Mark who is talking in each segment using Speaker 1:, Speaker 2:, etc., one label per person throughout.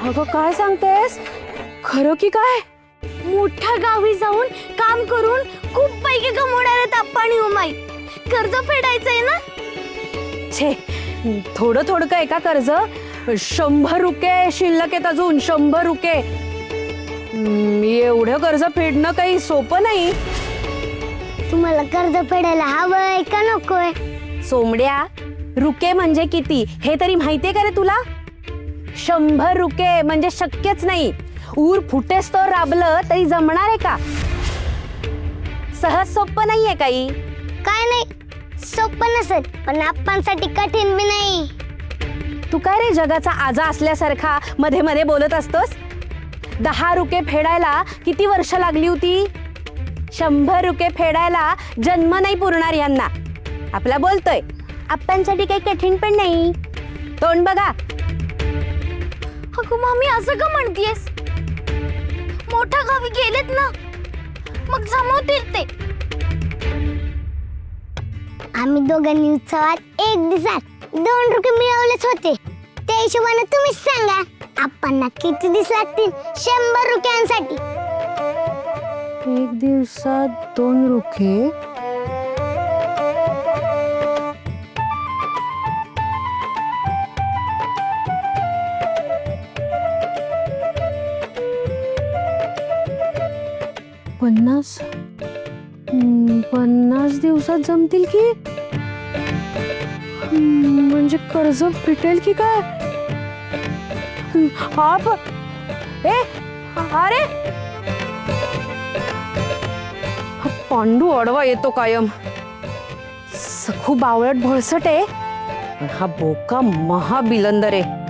Speaker 1: अगं काय सांगतेस? खरं की काय?
Speaker 2: मोठ्या गावी जाऊन काम करून खूप पैकी कमवणार आहेत आप्पा आणि उमाई. कर्ज फेडायचंय ना.
Speaker 1: छे, थोडं थोडं काय का कर्ज? 100 रुपये शिल्लक आहेत अजून, 100 रुपये. एवढं कर्ज फेडणं काही सोपं नाही.
Speaker 2: तुम्हाला कर्ज फेडायला हवंय का नकोय?
Speaker 1: सोमड्या, रुके म्हणजे किती हे तरी माहितीये का रे तुला? 100 रुपये म्हणजे शक्यच नाही. ऊर फुटेस तो राबलं तरी जमणार आहे का? सहज सोपं नाहीये काही.
Speaker 2: काय नाही, सोपं नसेल पण आप्पांसाठी कठीण बी नाही.
Speaker 1: तू काय रे जगाचा आजा असल्यासारखा मध्ये मध्ये बोलत असतोस? 10 रुपये फेडायला किती वर्ष लागली होती? 100 रुपये फेडायला जन्म नाही पुरणार यांना. आपला बोलतोय आप्पांसाठी काही कठीण पण नाही. तोंड बघा.
Speaker 2: अगं मामी, असं का म्हणतीयस? मोठ्या गावी गेलेत ना, मग जमवतील ते. आम्ही दोघांनी उत्सवात 1 दिवसात 2 रुपये मिळवलेच होते. त्या हिशोबाने तुम्हीच सांगा, आप्पांना किती दिवस लागतील 100 रुपयांसाठी?
Speaker 1: 1 दिवसात 2 रुपये. पन्नास 50 दिवसात जमतील की? म्हणजे कर्ज फिटेल की काय? अरे हा पांडू अडवा येतो कायम. सखू बावळट भळसट आहे पण हा बोका महाबिलंदर आहे.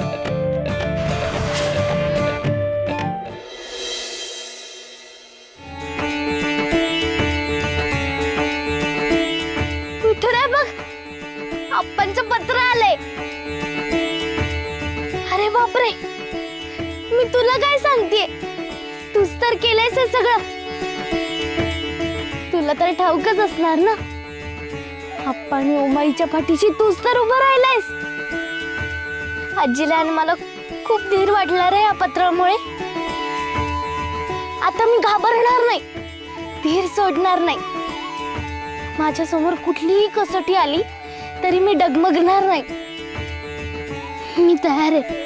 Speaker 2: पृथ्वीराज बघ, आप्पांचं पत्र आलंय. अरे बापरे, मी तुला काय सांगतेय, तूच तर केलंयस हे सगळं. तुला तर ठाऊकच असणार ना, आप्पा आणि उमाईच्या पाठीशी तूच तर उभं राहिलायस. आजीला आणि मला खूप धीर वाटला रे या पत्रामुळे. आता मी घाबरणार नाही, धीर सोडणार नाही. माझ्या समोर कुठलीही कसोटी आली तरी मी डगमगणार नाही. मी तयार आहे.